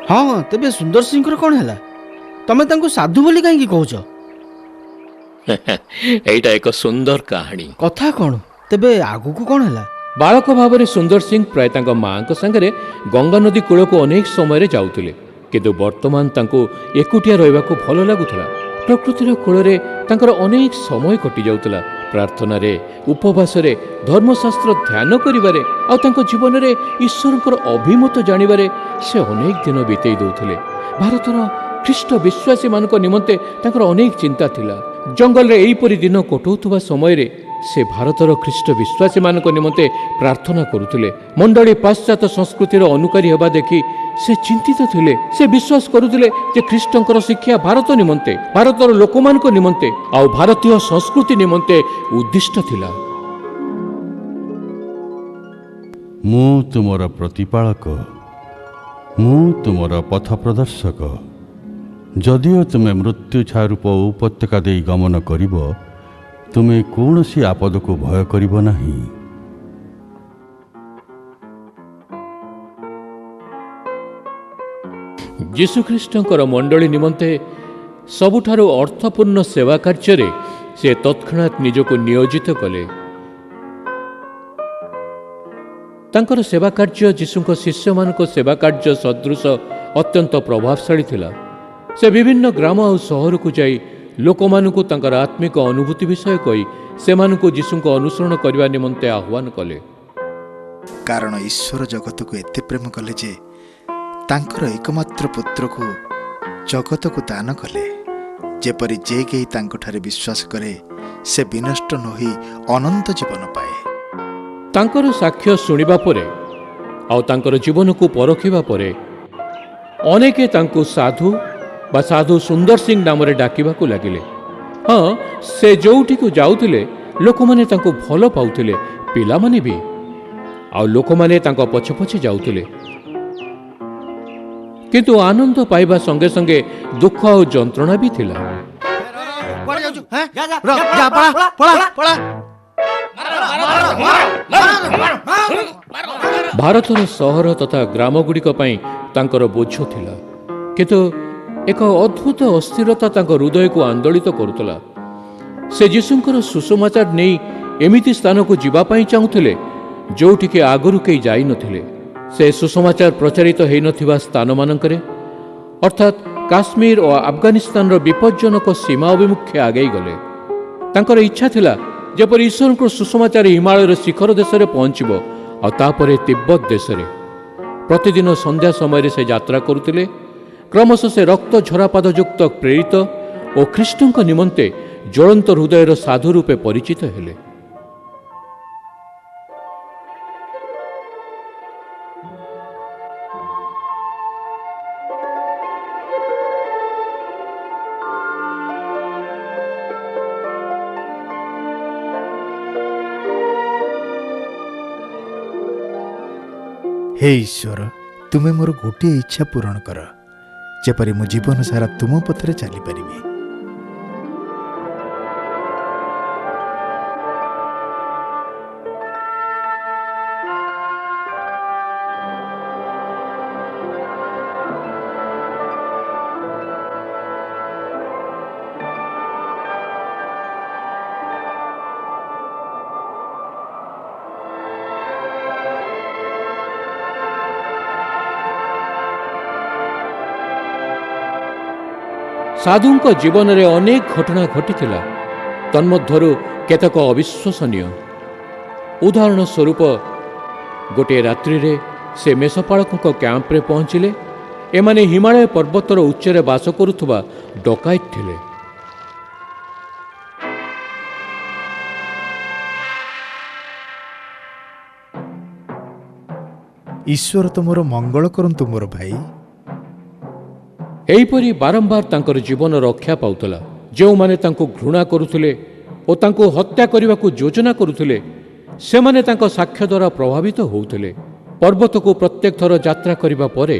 हाँ तेबे सुंदर सिंह कौन है? तमे तांको साधु बोली कहीं कहूच? एटा एक सुंदर कहानी। कथा कौन तेबे आगु को कौन है? बालक भाव में सुंदर सिंह प्राय तांको माँ सांगे गंगा नदी कूल को अनेक समय जाऊले, किंतु वर्तमान तांको एकुटिया रहा भल लगुला। प्रकृतिर कूल तांकर अनेक समय कटि जाउतला। प्रार्थना रे, उपवास रे, धर्मशास्त्र ध्यान करिबारे आ तांको जीवन रे ईश्वरकर अभिमत जानिबारे से अनेक दिन बितेई दउथिले। भारतर ख्रीष्ट विश्वासी मानक निमंते तांकर अनेक चिंता थिला। जंगल रे एहीपरि दिन कटौथुवा समय रे से भारतर ख्रीष्ट विश्वासी मानक निमंते प्रार्थना करुथिले। मंडली पाश्चात्य संस्कृतिर अनुकारी हेबा देखि से चिंतित थिले। से विश्वास करुथिले जे ख्रीष्टंकर शिक्षा भारत निमंते, भारतर लोकमानक निमंते आ भारतीय संस्कृति निमंते उद्दिष्ट थिला। मु तुमर प्रतिपालक, मु तुमर पथ प्रदर्शक। जदिओ तुमे मृत्यु छारूप उपत्यका दे गमन करिब, तुमे कौनसी आपद को भय करिब नाही। यीशुख्रीष्टंकर मंडली निमंते सबुठारु अर्थपूर्ण सेवा कार्य से तत्क्षणात निजको नियोजित कले। तांकर सेवा कार्य यीशुଙ୍କ शिष्य मानक सेवा कार्य सदृश अत्यंत प्रभावशाली थिला। से विभिन्न ग्राम और सहर को जाई लोकमानकु तांकर आत्मिक अनुभूति विषय कही सेमानकु यीशुଙ୍କ अनुसरण करने निमंते आह्वान कले। कारण ईश्वर जगत को एते प्रेम कले जे तांकर एकमात्र पुत्र को जगत को दान कले, जेपरि जे केही तांको ठारे विश्वास करे से विनष्ट न होई अनंत जीवन पाए। तांकर साक्ष्य सुनिबा परे आ तांकर जीवन को परखिबा परे अनेके तांको साधु बा साधु सुंदर सिंह नाम रे डाकिबाकू लागिले। हाँ, से जोठी को जाउथिले लोक माने तांको भल पाउथिले, पिला माने भी आ लोक माने तांको पछे पछे जाउथिले। किंतु आनंद पाइबा संगे संगे दुख और जंत्रणा भी थिला। भारतर सहर तथा ग्राम गुड़िक पई तांकर बोझ थिला, किंतु एक अद्भुत अस्थिरता तांको हृदय को आंदोलित करुतला। से यीशुंकर सुसमाचार नहीं एमिति स्थान को जीवा पई चाहुथिले जोठी के आगरु केही जाई नथिले। से सुसमाचार प्रचारित हेई नथिबा स्थान मानकरे अर्थात काश्मीर और अफगानिस्तान रो विपज्जनक सीमा अभिमुखे आगई गले। तांकर इच्छा थिला जेपर ईश्वरको सुसमाचार हिमालयर शिखर देश में पहुंचबो और तापरे तिब्बत देश में। प्रतिदिन संध्या समय से यात्रा करुतिले। क्रमशः से रक्त झरापाद युक्त प्रेरित और ख्रीष्टଙ୍କ निमंते ज्वलंत हृदयर साधु रूपे परिचित हेले। हे ईश्वर, तुमे मोर गोटे इच्छा पूरण कर, जेपरि मो जीवन सारा तुम पथरे चली पारिबी। साधुଙ୍କ जीवन में अनेक घटना घटी तन्मध्यरु केतक अविश्वसनीय। उदाहरण स्वरूप गोटे रात्रि रे से मेषपालकों कैंप रे पहुंचिले। एमाने हिमालय पर्वतर उच्चरे बास करुथुबा डकायत थिले। ईश्वर तुमर मंगल करंतु मोर भाई। एहीपरि बारंबार तांकर जीवन रक्षा पाउतला। जो माने तांको घृणा करुथिले ओ तांको हत्या करने को योजना करुथिले से माने तांको साक्ष्य द्वारा प्रभावित होउथिले। पर्वत को प्रत्येक थर यात्रा करिबा परे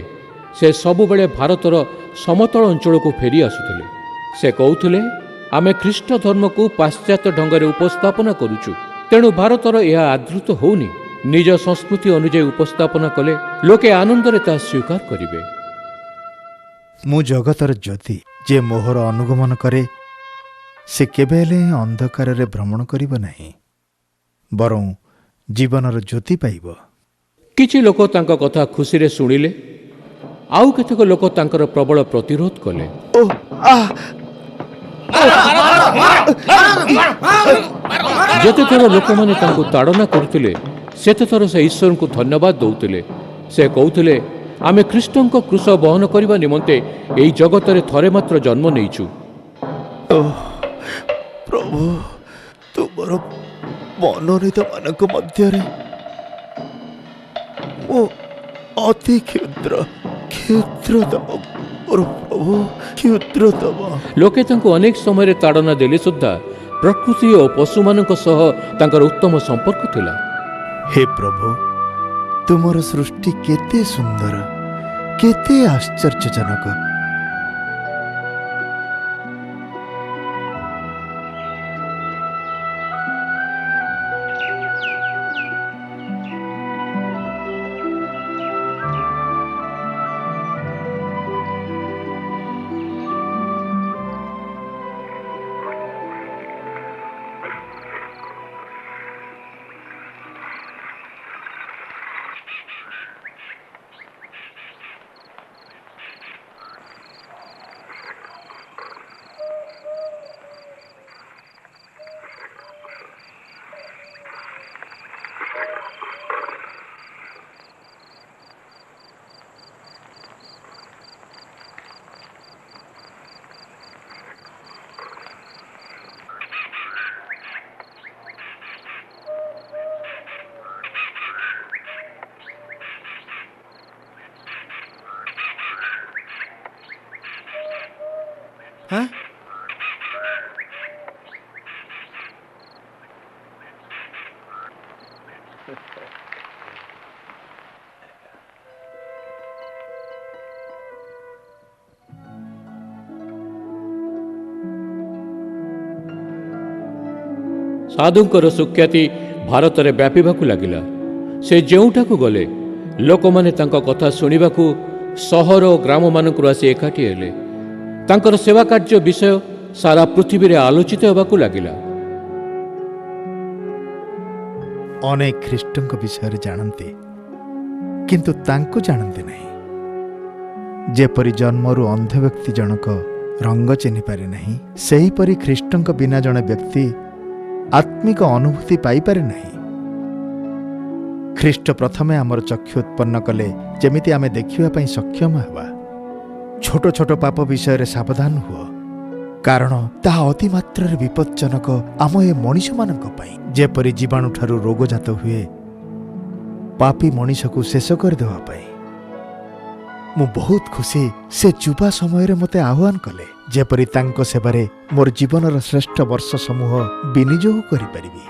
से सबुबेले भारतर समतल अंचल को फेरी आसुथिले। से कहउथिले आमे ख्रीष्ट धर्म को पाश्चात्य ढंगरे उपस्थापना करुचु, तेणु भारतर यह आदृत होउनी। निज संस्कृति अनुଯାयी उपस्थापना कले लोके आनंदरे ता स्वीकार करिवे। ମୁଁ ଜଗତର ଜ୍ୟୋତି, ଯେ ମୋହର ଅନୁଗମନ କରେ ସେ କେବେ ହେଲେ ଅନ୍ଧକାରରେ ଭ୍ରମଣ କରିବ ନାହିଁ, ବରଂ ଜୀବନର ଜ୍ୟୋତି ପାଇବ। କିଛି ଲୋକ ତାଙ୍କ କଥା ଖୁସିରେ ଶୁଣିଲେ, ଆଉ କେତେକ ଲୋକ ତାଙ୍କର ପ୍ରବଳ ପ୍ରତିରୋଧ କଲେ। ଯେତେଥର ଲୋକମାନେ ତାଙ୍କୁ ତାଡ଼ନା କରୁଥିଲେ ସେତେଥର ସେ ଈଶ୍ୱରଙ୍କୁ ଧନ୍ୟବାଦ ଦେଉଥିଲେ। ସେ କହୁଥିଲେ, ଆମେ ଖ୍ରୀଷ୍ଟଙ୍କ କ୍ରୁଶ ବହନ କରିବା ନିମନ୍ତେ ଏହି ଜଗତରେ ଥରେ ମାତ୍ର ଜନ୍ମ ନେଇଛୁ। ପ୍ରଭୁ, ତୁମର ମନୋନୀତ ମାନଙ୍କ ମଧ୍ୟରେ ମୁଁ ଅତି କ୍ଷୁଦ୍ରତମ, ମୋର ପ୍ରଭୁ କ୍ଷୁଦ୍ରତମ। ଲୋକେ ତାଙ୍କୁ ଅନେକ ସମୟରେ ତାଡ଼ନା ଦେଲେ ସୁଦ୍ଧା ପ୍ରକୃତି ଓ ପଶୁମାନଙ୍କ ସହ ତାଙ୍କର ଉତ୍ତମ ସମ୍ପର୍କ ଥିଲା। ହେ ପ୍ରଭୁ, ତୁମର ସୃଷ୍ଟି କେତେ ସୁନ୍ଦର, କେତେ ଆଶ୍ଚର୍ଯ୍ୟଜନକ। ସାଧୁଙ୍କର ସୁଖ୍ୟାତି ଭାରତରେ ବ୍ୟାପିବାକୁ ଲାଗିଲା। ସେ ଯେଉଁଠାକୁ ଗଲେ ଲୋକମାନେ ତାଙ୍କ କଥା ଶୁଣିବାକୁ ସହର ଓ ଗ୍ରାମମାନଙ୍କରୁ ଆସି ଏକାଠି ହେଲେ। ତାଙ୍କର ସେବା କାର୍ଯ୍ୟ ବିଷୟ ସାରା ପୃଥିବୀରେ ଆଲୋଚିତ ହେବାକୁ ଲାଗିଲା। ଅନେକ ଖ୍ରୀଷ୍ଟଙ୍କ ବିଷୟରେ ଜାଣନ୍ତି, କିନ୍ତୁ ତାଙ୍କୁ ଜାଣନ୍ତି ନାହିଁ। ଯେପରି ଜନ୍ମରୁ ଅନ୍ଧ ବ୍ୟକ୍ତି ଜଣକ ରଙ୍ଗ ଚିହ୍ନିପାରେ ନାହିଁ, ସେହିପରି ଖ୍ରୀଷ୍ଟଙ୍କ ବିନା ଜଣେ ବ୍ୟକ୍ତି ଆତ୍ମିକ ଅନୁଭୂତି ପାଇପାରେ ନାହିଁ। ଖ୍ରୀଷ୍ଟ ପ୍ରଥମେ ଆମର ଚକ୍ଷୁ ଉତ୍ପନ୍ନ କଲେ, ଯେମିତି ଆମେ ଦେଖିବା ପାଇଁ ସକ୍ଷମ ହେବା। ଛୋଟ ଛୋଟ ପାପ ବିଷୟରେ ସାବଧାନ ହୁଅ, କାରଣ ତାହା ଅତିମାତ୍ରାରେ ବିପଜ୍ଜନକ ଆମ ଏ ମଣିଷମାନଙ୍କ ପାଇଁ। ଯେପରି ଜୀବାଣୁଠାରୁ ରୋଗଜାତ ହୁଏ, ପାପୀ ମଣିଷକୁ ଶେଷ କରିଦେବା ପାଇଁ। ମୁଁ ବହୁତ ଖୁସି ସେ ଯୁବା ସମୟରେ ମୋତେ ଆହ୍ୱାନ କଲେ, ଯେପରି ତାଙ୍କ ସେବାରେ ମୋର ଜୀବନର ଶ୍ରେଷ୍ଠ ବର୍ଷ ସମୂହ ବିନିଯୋଗ କରିପାରିବି।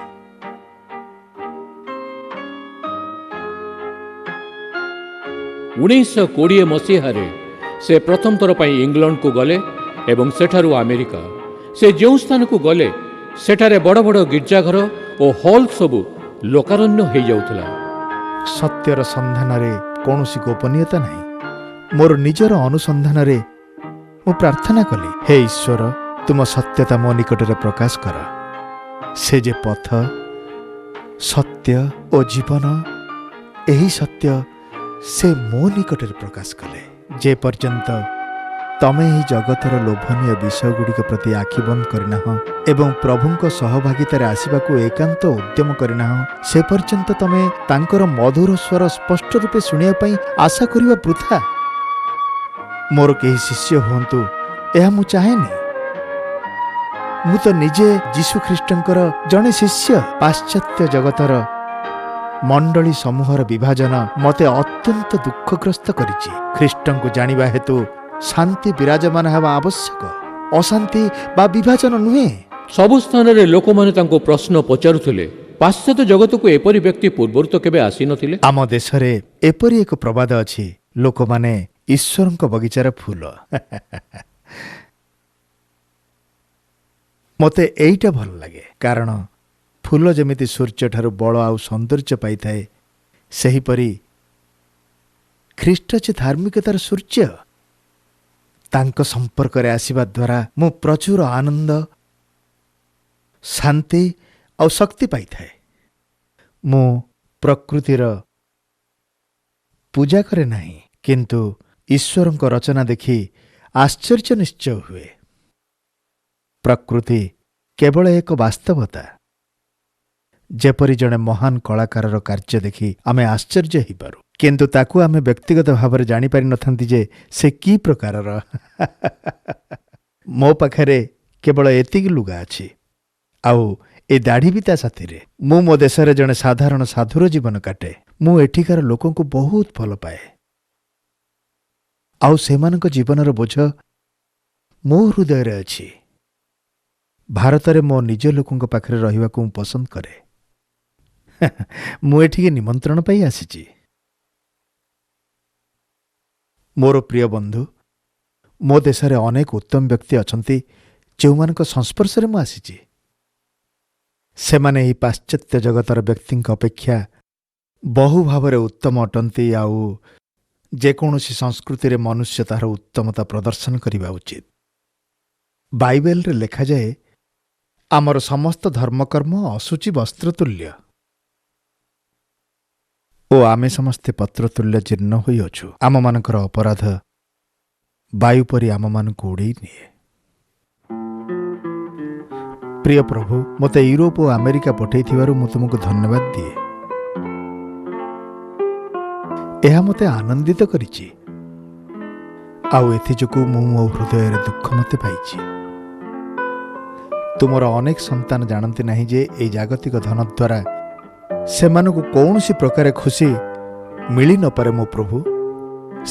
1920 ମସିହାରେ ସେ ପ୍ରଥମ ଥର ପାଇଁ ଇଂଲଣ୍ଡକୁ ଗଲେ ଏବଂ ସେଠାରୁ ଆମେରିକା। ସେ ଯେଉଁ ସ୍ଥାନକୁ ଗଲେ ସେଠାରେ ବଡ଼ ବଡ଼ ଗିର୍ଜାଘର ଓ ହଲ୍ ସବୁ ଲୋକାରଣ୍ୟ ହୋଇଯାଉଥିଲା। ସତ୍ୟର ସନ୍ଧାନରେ କୌଣସି ଗୋପନୀୟତା ନାହିଁ। ମୋର ନିଜର ଅନୁସନ୍ଧାନରେ ମୁଁ ପ୍ରାର୍ଥନା କଲି, ହେ ଈଶ୍ୱର, ତୁମ ସତ୍ୟତା ମୋ ନିକଟରେ ପ୍ରକାଶ କର। ସେ ଯେ ପଥ, ସତ୍ୟ ଓ ଜୀବନ, ଏହି ସତ୍ୟ ସେ ମୋ ନିକଟରେ ପ୍ରକାଶ କଲେ। ଯେ ପର୍ଯ୍ୟନ୍ତ ତମେ ଏହି ଜଗତର ଲୋଭନୀୟ ବିଷୟଗୁଡ଼ିକ ପ୍ରତି ଆଖି ବନ୍ଦ କରିନାହଁ ଏବଂ ପ୍ରଭୁଙ୍କ ସହଭାଗିତାରେ ଆସିବାକୁ ଏକାନ୍ତ ଉଦ୍ୟମ କରିନାହଁ, ସେ ପର୍ଯ୍ୟନ୍ତ ତମେ ତାଙ୍କର ମଧୁର ସ୍ୱର ସ୍ପଷ୍ଟ ରୂପେ ଶୁଣିବା ପାଇଁ ଆଶା କରିବା ବୃଥା। ମୋର କେହି ଶିଷ୍ୟ ହୁଅନ୍ତୁ, ଏହା ମୁଁ ଚାହେଁନି। ମୁଁ ତ ନିଜେ ଯୀଶୁଖ୍ରୀଷ୍ଟଙ୍କର ଜଣେ ଶିଷ୍ୟ। ପାଶ୍ଚାତ୍ୟ ଜଗତର ମଣ୍ଡଳୀ ସମୂହର ବିଭାଜନ ମୋତେ ଅତ୍ୟନ୍ତ ଦୁଃଖଗ୍ରସ୍ତ କରିଛି। ଖ୍ରୀଷ୍ଟଙ୍କୁ ଜାଣିବା ହେତୁ ଶାନ୍ତି ବିରାଜମାନ ହେବା ଆବଶ୍ୟକ, ଅଶାନ୍ତି ବା ବିଭାଜନ ନୁହେଁ। ସବୁ ସ୍ଥାନରେ ଲୋକମାନେ ତାଙ୍କୁ ପ୍ରଶ୍ନ ପଚାରୁଥିଲେ, ପାଶ୍ଚାତ୍ୟ ଜଗତକୁ ଏପରି ବ୍ୟକ୍ତି ପୂର୍ବରୁ ତ କେବେ ଆସିନଥିଲେ। ଆମ ଦେଶରେ ଏପରି ଏକ ପ୍ରବାଦ ଅଛି, ଲୋକମାନେ ଈଶ୍ୱରଙ୍କ ବଗିଚାର ଫୁଲ। ମୋତେ ଏଇଟା ଭଲ ଲାଗେ, କାରଣ ଫୁଲ ଯେମିତି ସୂର୍ଯ୍ୟଠାରୁ ବଳ ଆଉ ସୌନ୍ଦର୍ଯ୍ୟ ପାଇଥାଏ, ସେହିପରି ଖ୍ରୀଷ୍ଟ ଯେ ଧାର୍ମିକତାର ସୂର୍ଯ୍ୟ, ତାଙ୍କ ସମ୍ପର୍କରେ ଆସିବା ଦ୍ୱାରା ମୁଁ ପ୍ରଚୁର ଆନନ୍ଦ, ଶାନ୍ତି ଆଉ ଶକ୍ତି ପାଇଥାଏ। ମୁଁ ପ୍ରକୃତିର ପୂଜା କରେ ନାହିଁ, କିନ୍ତୁ ଈଶ୍ୱରଙ୍କ ରଚନା ଦେଖି ଆଶ୍ଚର୍ଯ୍ୟ ନିଶ୍ଚୟ ହୁଏ। ପ୍ରକୃତି କେବଳ ଏକ ବାସ୍ତବତା। ଯେପରି ଜଣେ ମହାନ କଳାକାରର କାର୍ଯ୍ୟ ଦେଖି ଆମେ ଆଶ୍ଚର୍ଯ୍ୟ ହୋଇପାରୁ, କିନ୍ତୁ ତାକୁ ଆମେ ବ୍ୟକ୍ତିଗତ ଭାବରେ ଜାଣିପାରିନଥାନ୍ତି ଯେ ସେ କି ପ୍ରକାରର। ମୋ ପାଖରେ କେବଳ ଏତିକି ଲୁଗା ଅଛି, ଆଉ ଏ ଦାଢ଼ି ବି ତା ସାଥିରେ। ମୁଁ ମୋ ଦେଶରେ ଜଣେ ସାଧାରଣ ସାଧୁର ଜୀବନ କାଟେ। ମୁଁ ଏଠିକାର ଲୋକଙ୍କୁ ବହୁତ ଭଲ ପାଏ, ଆଉ ସେମାନଙ୍କ ଜୀବନର ବୋଝ ମୋ ହୃଦୟରେ ଅଛି। ଭାରତରେ ମୋ ନିଜ ଲୋକଙ୍କ ପାଖରେ ରହିବାକୁ ମୁଁ ପସନ୍ଦ କରେ। ମୁଁ ଏଠିକି ନିମନ୍ତ୍ରଣ ପାଇ ଆସିଛି। ମୋର ପ୍ରିୟ ବନ୍ଧୁ, ମୋ ଦେଶରେ ଅନେକ ଉତ୍ତମ ବ୍ୟକ୍ତି ଅଛନ୍ତି ଯେଉଁମାନଙ୍କ ସଂସ୍ପର୍ଶରେ ମୁଁ ଆସିଛି। ସେମାନେ ଏହି ପାଶ୍ଚାତ୍ୟ ଜଗତର ବ୍ୟକ୍ତିଙ୍କ ଅପେକ୍ଷା ବହୁ ଭାବରେ ଉତ୍ତମ ଅଟନ୍ତି, ଆଉ ଯେକୌଣସି ସଂସ୍କୃତିରେ ମନୁଷ୍ୟ ତାହାର ଉତ୍ତମତା ପ୍ରଦର୍ଶନ କରିବା ଉଚିତ। ବାଇବେଲରେ ଲେଖାଯାଏ, ଆମର ସମସ୍ତ ଧର୍ମକର୍ମ ଅଶୁଚି ବସ୍ତ୍ର ତୁଲ୍ୟ, ଓ ଆମେ ସମସ୍ତେ ପତ୍ରତୁଲ୍ୟ ଜୀର୍ଣ୍ଣ ହୋଇଅଛୁ। ଆମମାନଙ୍କର ଅପରାଧ ବାୟୁ ପରି ଆମମାନଙ୍କୁ ଉଡ଼େଇ ନିଏ। ପ୍ରିୟ ପ୍ରଭୁ, ମୋତେ ୟୁରୋପ ଓ ଆମେରିକା ପଠାଇଥିବାରୁ ମୁଁ ତୁମକୁ ଧନ୍ୟବାଦ ଦିଏ। ଏହା ମୋତେ ଆନନ୍ଦିତ କରିଛି, ଆଉ ଏଥିଯୋଗୁଁ ମୁଁ ମୋ ହୃଦୟରେ ଦୁଃଖ ମୋତେ ପାଇଛି। ତୁମର ଅନେକ ସନ୍ତାନ ଜାଣନ୍ତି ନାହିଁ ଯେ ଏହି ଜାଗତିକ ଧନ ଦ୍ୱାରା ସେମାନଙ୍କୁ କୌଣସି ପ୍ରକାର ଖୁସି ମିଳି ନପାରେ। ମୋ ପ୍ରଭୁ,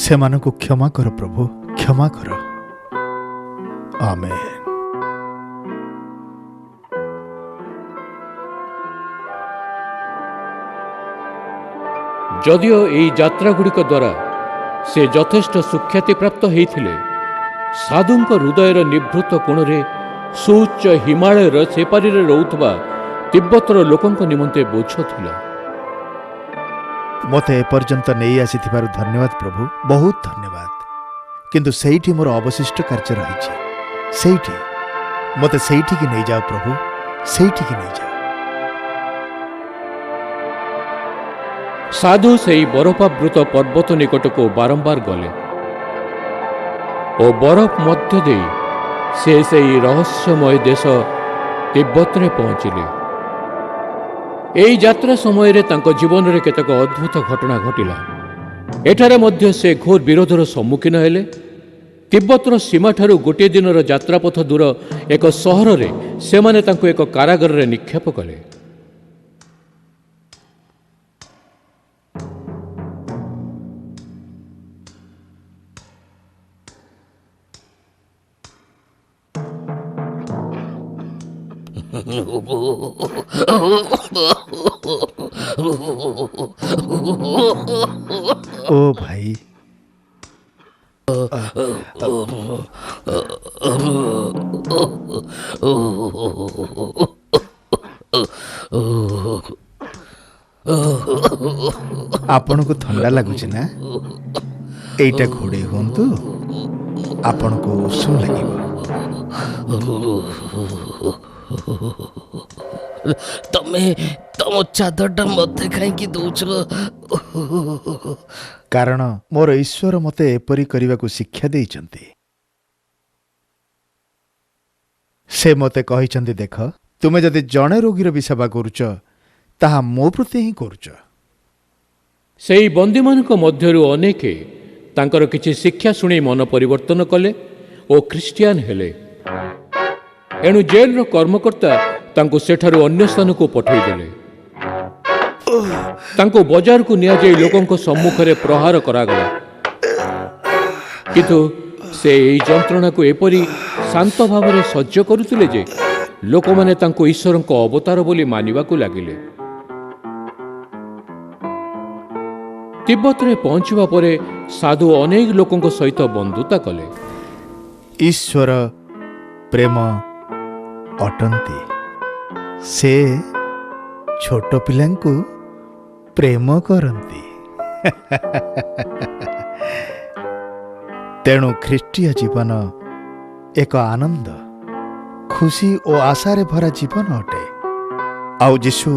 ସେମାନଙ୍କୁ କ୍ଷମା କର ପ୍ରଭୁ, କ୍ଷମା କର। ଆମେନ୍। ଯଦିଓ ଏହି ଯାତ୍ରାଗୁଡ଼ିକ ଦ୍ୱାରା ସେ ଯଥେଷ୍ଟ ସୁଖ୍ୟାତିପ୍ରାପ୍ତ ହୋଇଥିଲେ, ସାଧୁଙ୍କ ହୃଦୟର ନିଭୃତ କୋଣରେ ସୁଉଚ୍ଚ ହିମାଳୟର ସେପାରିରେ ରହୁଥିବା ତିବ୍ବତର ଲୋକଙ୍କ ନିମନ୍ତେ ବୋଝ ଥିଲା। ମୋତେ ଏପର୍ଯ୍ୟନ୍ତ ନେଇ ଆସିଥିବାରୁ ଧନ୍ୟବାଦ ପ୍ରଭୁ, ବହୁତ ଧନ୍ୟବାଦ। କିନ୍ତୁ ସେଇଠି ମୋର ଅବଶିଷ୍ଟ କାର୍ଯ୍ୟ ରହିଛି। ମୋତେ ସେଇଠିକି ନେଇଯାଅ ପ୍ରଭୁ, ସେଇଠିକି ନେଇଯାଅ। ସାଧୁ ସେହି ବରଫାବୃତ ପର୍ବତ ନିକଟକୁ ବାରମ୍ବାର ଗଲେ ଓ ବରଫ ମଧ୍ୟ ଦେଇ ସେ ସେହି ରହସ୍ୟମୟ ଦେଶ ତିବ୍ବତରେ ପହଞ୍ଚିଲେ। ଏହି ଯାତ୍ରା ସମୟରେ ତାଙ୍କ ଜୀବନରେ କେତେକ ଅଦ୍ଭୁତ ଘଟଣା ଘଟିଲା। ଏଠାରେ ମଧ୍ୟ ସେ ଘୋର ବିରୋଧର ସମ୍ମୁଖୀନ ହେଲେ। ତିବ୍ବତର ସୀମାଠାରୁ ଗୋଟିଏ ଦିନର ଯାତ୍ରାପଥ ଦୂର ଏକ ସହରରେ ସେମାନେ ତାଙ୍କୁ ଏକ କାରାଗାରରେ ନିକ୍ଷେପ କଲେ। ଓ ଭାଇ, ଆପଣଙ୍କୁ ଥଣ୍ଡା ଲାଗୁଛି ନା? ଏଇଟା ଘୋଡ଼େଇ ହୁଅନ୍ତୁ, ଆପଣଙ୍କୁ ଉଷୁମ ଲାଗିବ। ତମେ ତମ ଚାଦରଟା ମତେ କାହିଁକି ଦଉଛ? କାରଣ ମୋର ଈଶ୍ୱର ମୋତେ ଏପରି କରିବାକୁ ଶିକ୍ଷା ଦେଇଛନ୍ତି। ସେ ମୋତେ କହିଛନ୍ତି, ଦେଖ, ତୁମେ ଯଦି ଜଣେ ରୋଗୀର ବି ସେବା କରୁଛ, ତାହା ମୋ ପ୍ରତି ହିଁ କରୁଛ। ସେହି ବନ୍ଦୀମାନଙ୍କ ମଧ୍ୟରୁ ଅନେକ ତାଙ୍କର କିଛି ଶିକ୍ଷା ଶୁଣି ମନ ପରିବର୍ତ୍ତନ କଲେ ଓ ଖ୍ରୀଷ୍ଟିଆନ ହେଲେ। ଏଣୁ ଜେଲର କର୍ମକର୍ତ୍ତା ତାଙ୍କୁ ସେଠାରୁ ଅନ୍ୟ ସ୍ଥାନକୁ ପଠାଇଦେଲେ। ତାଙ୍କୁ ବଜାରକୁ ନିଆଯାଇ ଲୋକଙ୍କ ସମ୍ମୁଖରେ ପ୍ରହାର କରାଗଲା, କିନ୍ତୁ ସେ ଏହି ଯନ୍ତ୍ରଣାକୁ ଏପରି ଶାନ୍ତ ଭାବରେ ସହ୍ୟ କରୁଥିଲେ ଯେ ଲୋକମାନେ ତାଙ୍କୁ ଈଶ୍ୱରଙ୍କ ଅବତାର ବୋଲି ମାନିବାକୁ ଲାଗିଲେ। ତିବ୍ବତରେ ପହଞ୍ଚିବା ପରେ ସାଧୁ ଅନେକ ଲୋକଙ୍କ ସହିତ ବନ୍ଧୁତା କଲେ। ଈଶ୍ୱର ପ୍ରେମ ଅଟନ୍ତି। ସେ ଛୋଟ ପିଲାଙ୍କୁ ପ୍ରେମ କରନ୍ତି। ତେଣୁ ଖ୍ରୀଷ୍ଟୀୟ ଜୀବନ ଏକ ଆନନ୍ଦ, ଖୁସି ଓ ଆଶାରେ ଭରା ଜୀବନ ଅଟେ। ଆଉ ଯୀଶୁ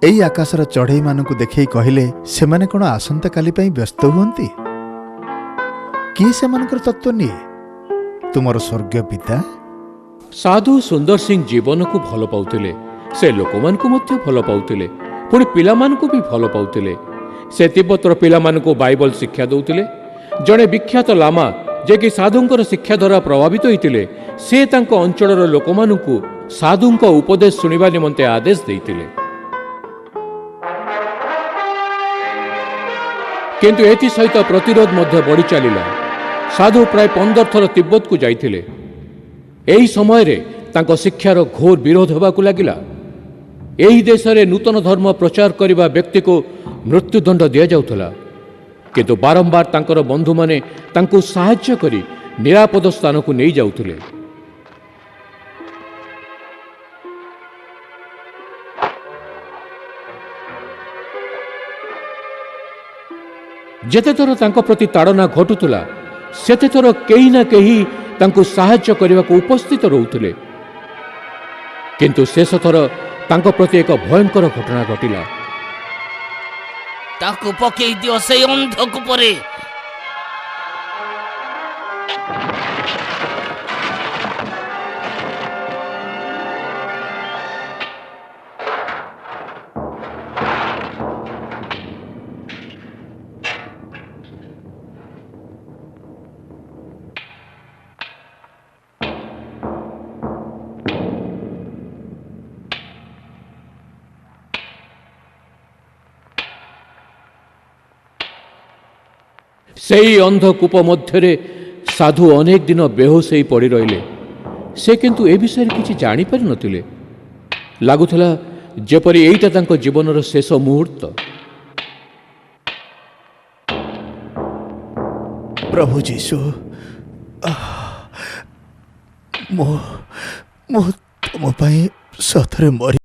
ଏଇ ଆକାଶର ଚଢ଼େଇମାନଙ୍କୁ ଦେଖେଇ କହିଲେ, ସେମାନେ କ'ଣ ଆସନ୍ତାକାଲି ପାଇଁ ବ୍ୟସ୍ତ ହୁଅନ୍ତି? କିଏ ସେମାନଙ୍କର ତତ୍ତ୍ୱ ନିଏ? ତୁମର ସ୍ୱର୍ଗୀୟ ପିତା। ସାଧୁ ସୁନ୍ଦର ସିଂ ଜୀବନକୁ ଭଲ ପାଉଥିଲେ, ସେ ଲୋକମାନଙ୍କୁ ମଧ୍ୟ ଭଲ ପାଉଥିଲେ, ପୁଣି ପିଲାମାନଙ୍କୁ ବି ଭଲ ପାଉଥିଲେ। ସେ ତିବ୍ବତର ପିଲାମାନଙ୍କୁ ବାଇବଲ ଶିକ୍ଷା ଦେଉଥିଲେ। ଜଣେ ବିଖ୍ୟାତ ଲାମା ଯିଏକି ସାଧୁଙ୍କର ଶିକ୍ଷା ଦ୍ୱାରା ପ୍ରଭାବିତ ହୋଇଥିଲେ, ସେ ତାଙ୍କ ଅଞ୍ଚଳର ଲୋକମାନଙ୍କୁ ସାଧୁଙ୍କ ଉପଦେଶ ଶୁଣିବା ନିମନ୍ତେ ଆଦେଶ ଦେଇଥିଲେ। କିନ୍ତୁ ଏଥିସହିତ ପ୍ରତିରୋଧ ମଧ୍ୟ ବଢ଼ି ଚାଲିଲା। ସାଧୁ ପ୍ରାୟ 15 ଥର ତିବ୍ବତକୁ ଯାଇଥିଲେ। ଏହି ସମୟରେ ତାଙ୍କ ଶିକ୍ଷାର ଘୋର ବିରୋଧ ହେବାକୁ ଲାଗିଲା। ଏହି ଦେଶରେ ନୂତନ ଧର୍ମ ପ୍ରଚାର କରିବା ବ୍ୟକ୍ତିକୁ ମୃତ୍ୟୁଦଣ୍ଡ ଦିଆଯାଉଥିଲା। କିନ୍ତୁ ବାରମ୍ବାର ତାଙ୍କର ବନ୍ଧୁମାନେ ତାଙ୍କୁ ସାହାଯ୍ୟ କରି ନିରାପଦ ସ୍ଥାନକୁ ନେଇଯାଉଥିଲେ। ଯେତେଥର ତାଙ୍କ ପ୍ରତି ତାଡ଼ନା ଘଟୁଥିଲା, ସେତେଥର କେହି ନା କେହି ତାଙ୍କୁ ସାହାଯ୍ୟ କରିବାକୁ ଉପସ୍ଥିତ ରହୁଥିଲେ। କିନ୍ତୁ ଶେଷଥର ତାଙ୍କ ପ୍ରତି ଏକ ଭୟଙ୍କର ଘଟଣା ଘଟିଲା। ତାକୁ ପକେଇ ଦିଅ ସେଇ ଅନ୍ଧ କୂପରେ। ସେହି ଅନ୍ଧକୂପ ମଧ୍ୟରେ ସାଧୁ ଅନେକ ଦିନ ବେହୋସ ହୋଇ ପଡ଼ି ରହିଲେ। ସେ କିନ୍ତୁ ଏ ବିଷୟରେ କିଛି ଜାଣିପାରିନଥିଲେ। ଲାଗୁଥିଲା ଯେପରି ଏଇଟା ତାଙ୍କ ଜୀବନର ଶେଷ ମୁହୂର୍ତ୍ତ। ପ୍ରଭୁ ଯୀଶୁ, ମୁଁ ତୁମ ପାଇଁ ସତରେ ମରି